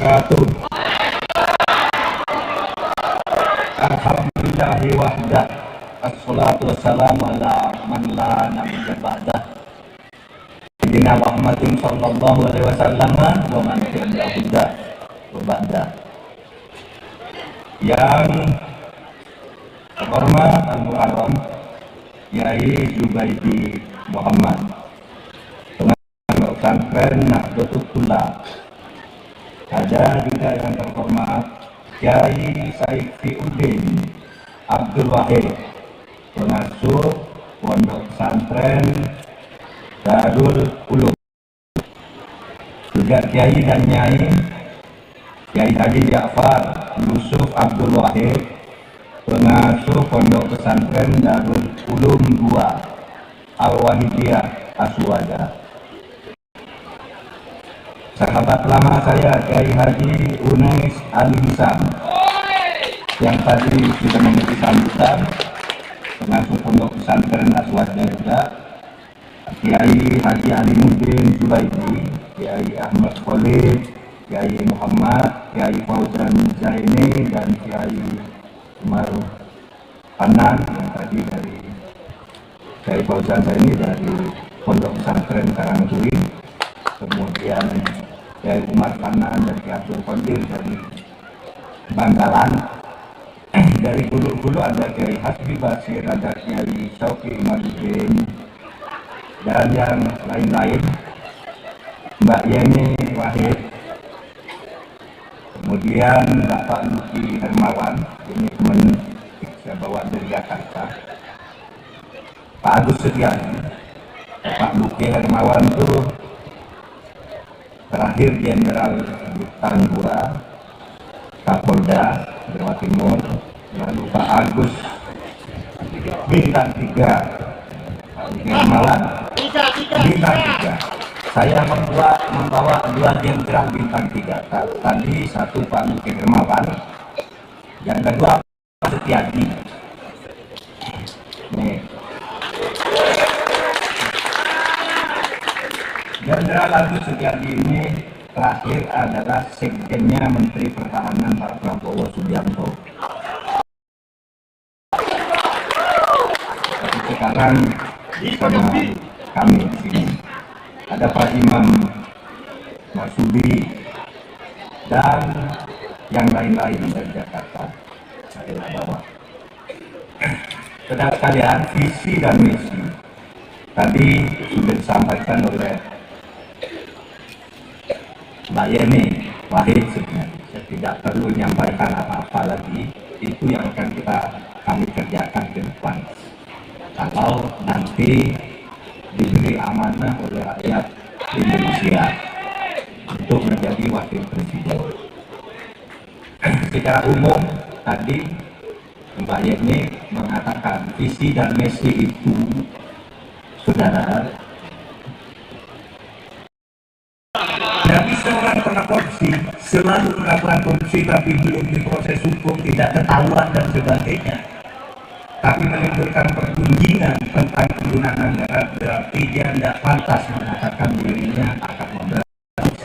wabarakatuh. Alhamdulillahi wahdah, assalatu wassalamu ala man la nabiyya ba'dah, sayyidina Muhammadin sallallahu alaihi wasallam wa man tabi'ahu huda wa ba'dah. Yang terhormat Al-Mukarram Kiai Zubaidi Muhammad, Pengasuh Pesantren Nahdlatul Tulab. Ada juga yang terhormat Kiai Saifiuddin Abdul Wahid, Pengasuh Pondok Pesantren Darul Ulum. Juga Kiai dan Nyai Kiai Haji Ja'far Yusuf Abdul Wahid, Pengasuh Pondok Pesantren Darul Ulum 2 Al-Wahidiyah Aswada. Sahabat lama saya Kiai Haji Unais Ali Hisam yang tadi sudah memberi sambutan, Pengasuh Pondok Pesantren Aswada juga, Kiai Haji Alimuddin Zubaidi, Kiai Ahmad Khalid, Kiai Muhammad, Kiai Fauzan Zaini, dan Kiai Umar Hanan yang tadi dari Kiai Fauzan Zaini dari Pondok Pesantren Karangturi, kemudian Kiai Umar Hanan dan Kiai Abdul Qadir dari Bangkalan. Dari Gulu-Gulu ada Kiai Hasbi Basir, ada Kiai Syauqi Imaduddin, dan yang lain-lain, Mbak Yeni Wahid, kemudian Bapak Luki Hermawan, ini teman saya bawa dari Jakarta, Pak Agus Setiadi. Pak Luki Hermawan itu terakhir Jenderal Bintang 2 Kapolda Jawa Timur. Lalu Pak Agus Bintang 3 Pak Luki Hermawan Bintang 3. Saya membawa 2 jenderal bintang 3. Tadi satu Pak Luki Hermawan, yang kedua Pak Setiadi. Nih. Jenderal Agus Setiadi ini terakhir adalah sekjennya Menteri Pertahanan Pak Prabowo Subianto. Tapi sekarang sama kami di sini ada Pak Imam Masudi dan yang lain-lain dari Jakarta. Saya bawa. Saudara sekalian, visi dan misi tadi sudah disampaikan oleh Mbak Yeni Wahid. Saya tidak perlu menyampaikan apa-apa lagi. Itu yang akan kami kerjakan ke depan. Kalau nanti diberi amanah oleh rakyat Indonesia untuk menjadi wakil presiden. Secara umum tadi Mbak Yeni mengatakan visi dan misi itu, saudara, tidak bisa orang pernah korupsi, selalu melakukan korupsi tapi belum diproses hukum, tidak ketahuan dan sebagainya, tapi menimbulkan pergunjingan tentang penggunaan anggaran, berarti dia tidak pantas mengatakan dirinya akan memberantas.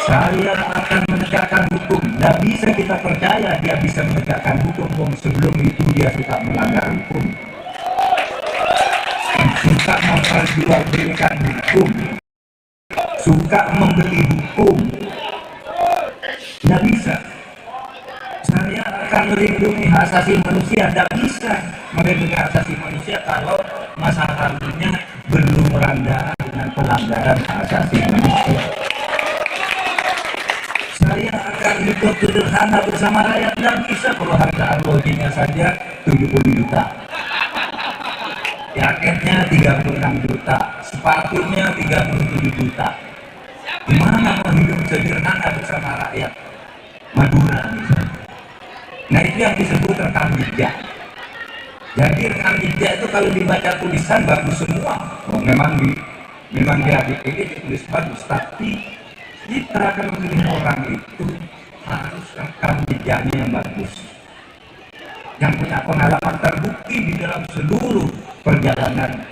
Saya akan menegakkan hukum. Tidak bisa kita percaya dia bisa menegakkan hukum sebelum itu dia suka melanggar hukum, suka memperjualbelikan hukum, suka membeli hukum. Tidak bisa. Saya akan melindungi hak asasi manusia. Tidak bisa melindungi hak asasi manusia kalau masa lalunya belum meranda dengan pelanggaran hak asasi manusia. Saya akan hidup sederhana bersama rakyat. Tidak bisa kalau harga arlojinya saja 70 juta, jaketnya 36 juta, sepatunya 37 juta. Gimana mau hidup sederhana bersama rakyat Madura misalnya? Nah, itu yang disebut rekam jejak. Jadi rekam jejak itu kalau dibaca tulisan bagus semua. Oh, memang dia dipilih ditulis bagus, tapi kita akan memilih orang itu harus rekam jejaknya yang bagus, yang punya pengalaman terbukti di dalam seluruh perjalanan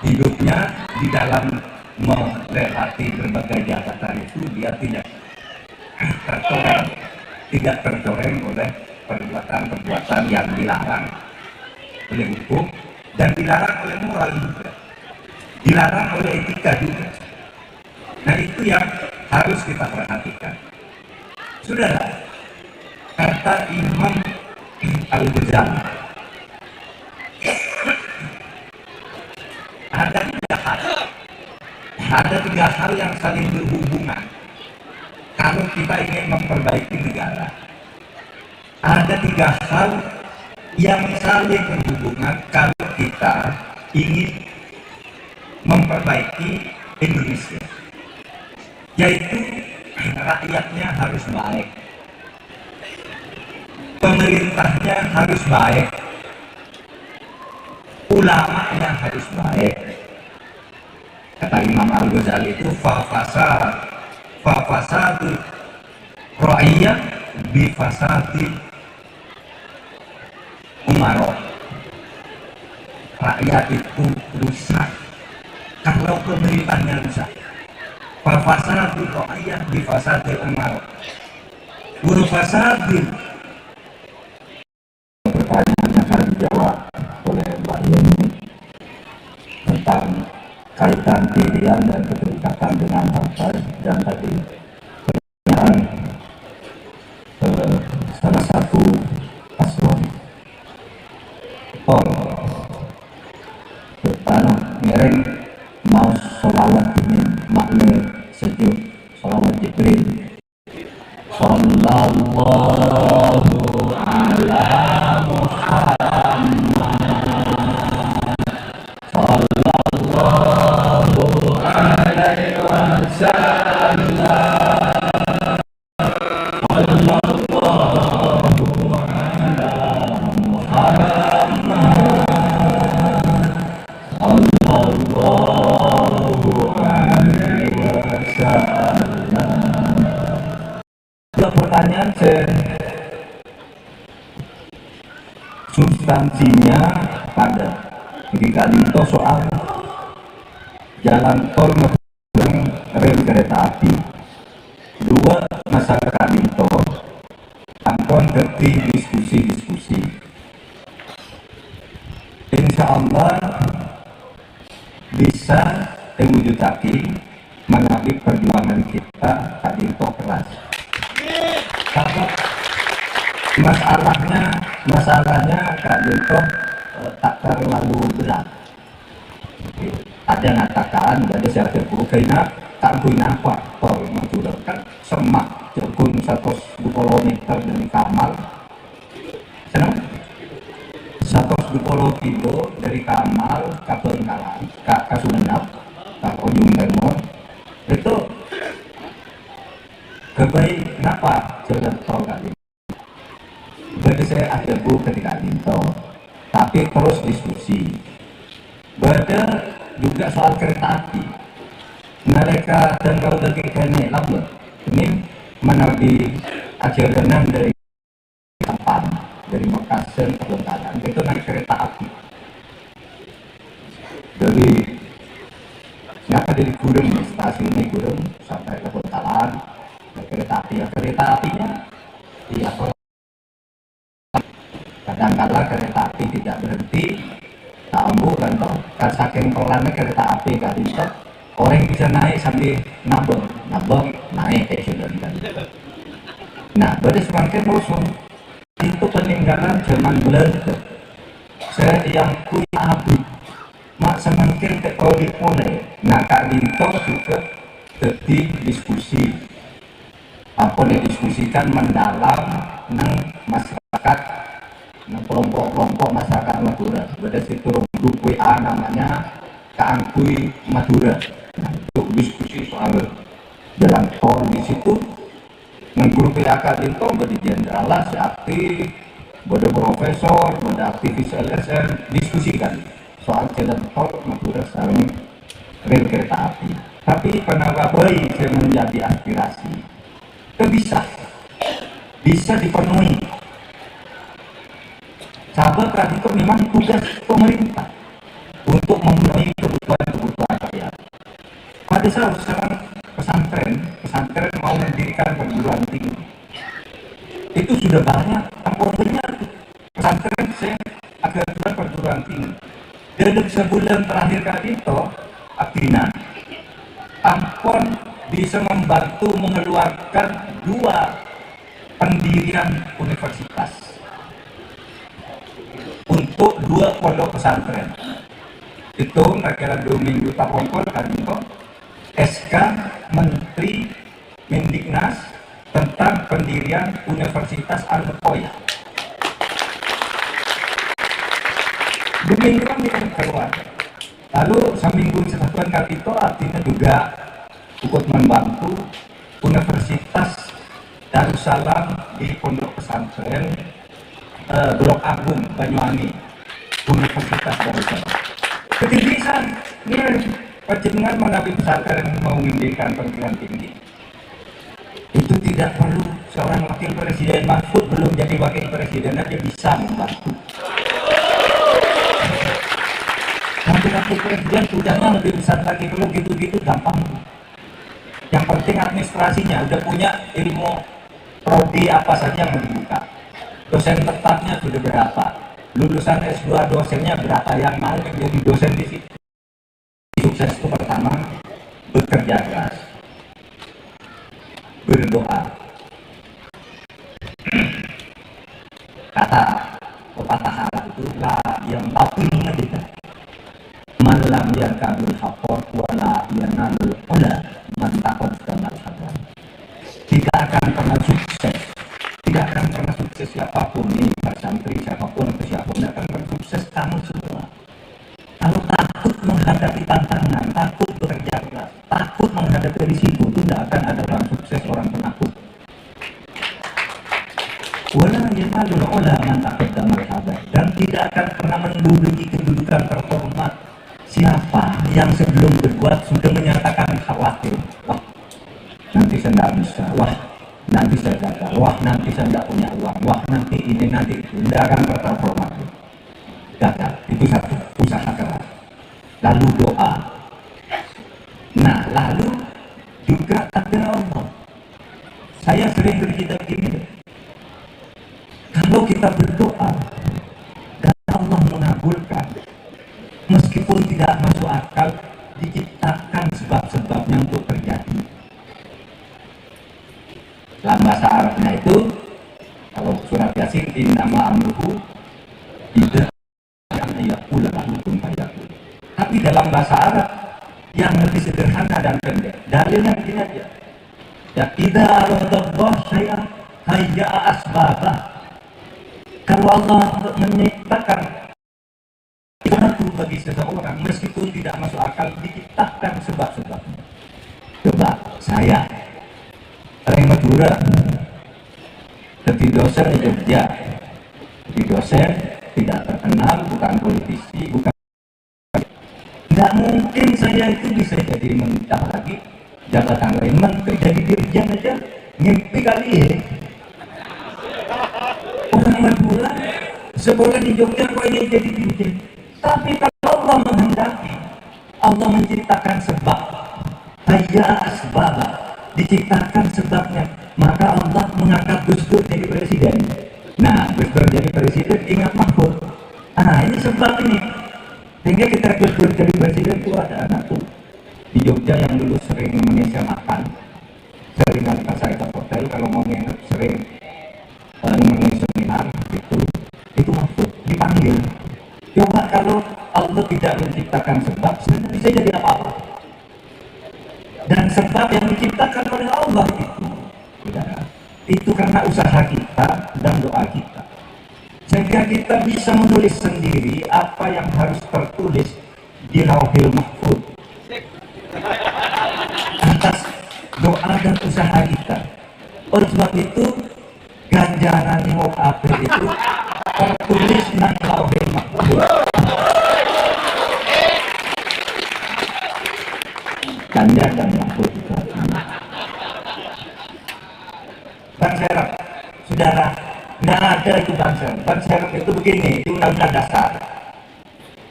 hidupnya, di dalam melewati berbagai jabatan itu dia tidak tercoreng oleh perbuatan-perbuatan yang dilarang oleh hukum dan dilarang oleh moral juga, dilarang oleh etika juga. Nah itu yang harus kita perhatikan. Saudara, kata Imam Al-Ghazali, ada tiga hal yang saling berhubungan kalau kita ingin memperbaiki negara. Ada tiga hal yang saling berhubungan kalau kita ingin memperbaiki Indonesia, yaitu rakyatnya harus baik, pemerintahnya harus baik, ulamanya harus baik. Kata Imam Al-Ghazali itu fafasadu ra'iyah bifasadi umarok. Rakyat itu rusak kalau pemerintahnya rusak. Fafasadu ra'iyah bifasadi umarok. Urfasadi. Pertanyaan yang akan dijawab oleh Mbak Yeni tentang kaitan pilihan dan keterikatan dengan partai, dan tadi pertanyaan salah satu paslon ngereng mau sholawat ini makna sejuk sholawat Jibril sallallahu ala Muhammad sallallahu alaihi wasallam sallallahu ala Muhammad sallallahu alaihi wasallam. Pertanyaan substansinya pada ketika itu soal jalan tol maupun rel kereta api. Dua masyarakat itu akan ngerti diskusi-diskusi. Insya Allah bisa mewujudkan mengambil perjuangan kita tadi itu keras. Karena masalahnya Kak Dinto tak terlalu berat. Ada yang mengatakan ada saya terpuruk karena tak punya apa tol Madura kan semak jauh 100 km dari Kamal. Senang? 120 kilo dari Kamal ke Bengkalan, ke Sumenep, ke Ujung Timur. Itu kebaik kenapa jalan tol kali? Berarti saya ada bu ketika Dinto, tapi terus diskusi. Berada juga soal kereta api. Mereka dan kalau ketika ini lama ini menabi ajaran dari Kapan, dari Makassar ke Bengkalan, itu naik kereta api. Dari Gurem, stasiun ini Gurem sampai ke Bengkalan, kereta api. Kereta apinya iya, kadang-kadang kereta api tidak berhenti, tak ambu kan toh, saking pelannya kereta api kali itu orang bisa naik sambil nabung naik sudah kan. Nah, berarti semakin musuh itu peninggalan zaman Belanda. Saya yang punya api mak semakin teknologi mulai. Nah, Kak Dinto juga jadi diskusi apa didiskusikan mendalam nang masyarakat, nang kelompok-kelompok masyarakat Madura. Pada situ grup WA namanya Kaangkui Madura. Nah, itu diskusi soal jalan tol di situ. Nang grup WA Kak Dinto beri jenderal lah aktif, pada profesor, pada aktivis LSM diskusikan soal jalan tol Madura sareng rel kereta api. Tapi kenapa baik saya menjadi aspirasi? Itu bisa dipenuhi. Sahabat kan itu memang tugas pemerintah untuk memenuhi kebutuhan rakyat. Ada seorang pesantren mau mendirikan perguruan tinggi. Itu sudah banyak amponnya pesantren saya agar perguruan tinggi. Dalam sebulan terakhir kali itu, Atina, Ampon bisa membantu mengeluarkan 2 pendirian universitas untuk 2 pondok pesantren. Itu kira-kira 2 minggu tak pongkol kan itu SK Menteri Mendiknas tentang pendirian Universitas Al-Muqoyah. 2 minggu kan kita keluar. Lalu seminggu kesatuan kali itu artinya juga ikut membantu Universitas Darussalam di Pondok Pesantren Blok Agung Banyuwangi, Universitas Darussalam. Ketinggian ini panjenengan mengambil pesantren mau mendirikan perguruan tinggi. Itu tidak perlu seorang wakil presiden. Mahfud belum jadi wakil presiden aja bisa membantu. Nanti wakil presiden sudahnya lebih besar lagi. Kalau gitu-gitu gampang. Yang penting administrasinya udah punya ilmu prodi apa saja yang dibuka. Dosen tetapnya sudah berapa? Lulusan S2 dosennya berapa yang mau menjadi dosen di situ? Sukses itu pertama bekerja keras, berdoa. Kata pepatah Arab itu lah yang tapinya kita malam yang kabul hafor wala yanalul ola mantakon sekamar hadar. Tidak akan pernah sukses, tidak akan pernah sukses siapapun ini, santri siapapun atau siapapun, tidak akan pernah sukses kamu semua kalau takut menghadapi tantangan, takut bekerja keras, takut menghadapi risiko. Tidak akan ada orang sukses, orang penakut. Wala yanalul ola mantakon sekamar hadar. Dan tidak akan pernah menduduki kedudukan terhormat siapa yang sebelum berbuat sudah menyatakan khawatir, wah nanti saya tidak bisa, wah nanti saya gagal, wah nanti saya tidak punya uang, wah nanti ini, nanti itu. Tidak akan terhormat. Gagal, itu satu, usaha keras. Lalu doa. Nah, lalu juga takdir Allah. Saya sering bercerita gini, kalau kita berdoa dan Allah mengabulkan, meskipun tidak masuk akal, diciptakan sebab-sebabnya untuk terjadi. Dalam bahasa Arabnya itu, kalau surat Yasin, innama amruhu tidak yaqula lahu kun fayakun. Tapi dalam bahasa Arab yang lebih sederhana dan pendek, dalilnya begini aja. Ya, idza aradallah syai'an hayya'a asbabah. Kalau Allah menciptakan sesuatu bagi seseorang, meskipun tidak masuk akal, diciptakan sebab-sebabnya. Coba saya orang Madura jadi dosen di Jogja, jadi dosen tidak terkenal, bukan politisi, bukan, tidak mungkin saya itu bisa jadi mentah lagi jabatan lain, menteri jadi dirjen aja ngimpi kali ya. Orang Madura sekolah di Jogja kok ini jadi dirjen. Tapi kalau Allah menghendaki, Allah menciptakan sebab, hayya asbabah, diciptakan sebabnya, maka Allah mengangkat Gus Dur jadi presiden. Nah, Gus Dur jadi presiden, ingat Mahfud. Nah, ini sebab ini. Sehingga kita Gus Dur jadi presiden itu ada anak tuh di Jogja yang dulu sering Indonesia makan, sering kali saya ke hotel kalau mau nginep, sering nemenin seminar gitu. Itu Mahfud dipanggil. Coba kalau Allah tidak menciptakan sebab, sebenarnya bisa jadi apa-apa. Dan sebab yang diciptakan oleh Allah itu karena usaha kita dan doa kita. Sehingga kita bisa menulis sendiri apa yang harus tertulis di Lauhil Mahfuz atas doa dan usaha kita. Oleh sebab itu ganjaran mau apa itu tertulis di Lauhil Mahfuz. Ganjar dan Mahfud itu. Bang Serap, saudara, tidak ada itu Bang Serap. Bang Serap itu begini, itu undang-undang dasar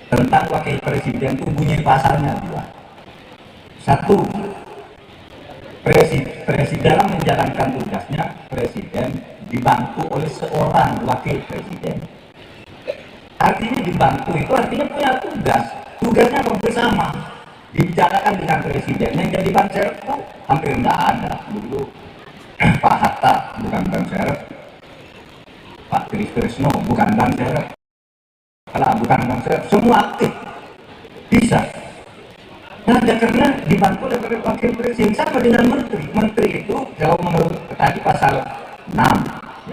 tentang wakil presiden itu bunyi pasalnya dua. Satu, presiden dalam menjalankan tugasnya, presiden dibantu oleh seorang wakil presiden. Artinya dibantu itu artinya punya tugasnya bersama, dibicarakan dengan presiden. Yang jadi ban serep itu hampir tidak ada dulu. Pak Hatta bukan ban serep, Pak Trisno bukan ban serep, bukan ban serep, semua aktif bisa. Nah, karena dibantu oleh wakil presiden sama dengan menteri. Menteri itu kalau menurut tadi pasal 6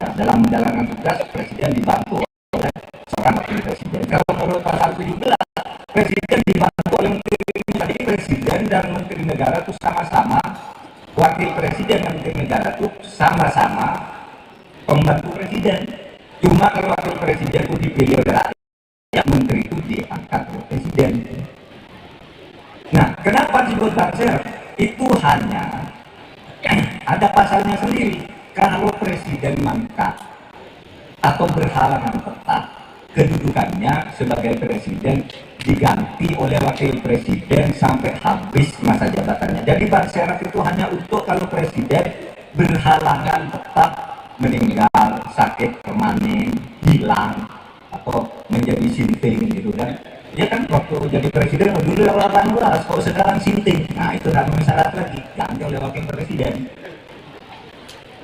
ya, dalam menjalankan tugas presiden dibantu oleh seorang wakil presiden. Kalau menurut pasal 17 presiden dibantu oleh menteri. Jadi presiden dan menteri negara itu sama-sama, wakil presiden dan menteri negara itu sama-sama pembantu presiden. Cuma kalau wakil presiden itu dipilih oleh rakyat, menteri itu diangkat oleh presiden. Nah, kenapa disebut ban serep? Itu hanya ada pasalnya sendiri. Kalau presiden mangkat atau berhalangan tetap, kedudukannya sebagai presiden diganti oleh wakil presiden sampai habis masa jabatannya. Jadi ban serep itu hanya untuk kalau presiden berhalangan tetap, meninggal, sakit permanen, hilang, atau menjadi sinting gitu kan. Ya kan waktu jadi presiden dulu 18, kok sekarang sinting. Nah itu tidak memenuhi syarat lagi, ganti oleh wakil presiden.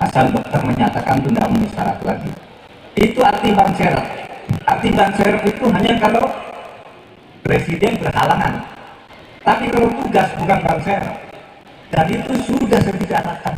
Asal dokter menyatakan itu tidak memenuhi syarat lagi. Itu arti ban serep. Arti ban serep itu hanya kalau presiden berhalangan. Tapi kalau tugas bukan ban serep. Dan itu sudah saya bicarakan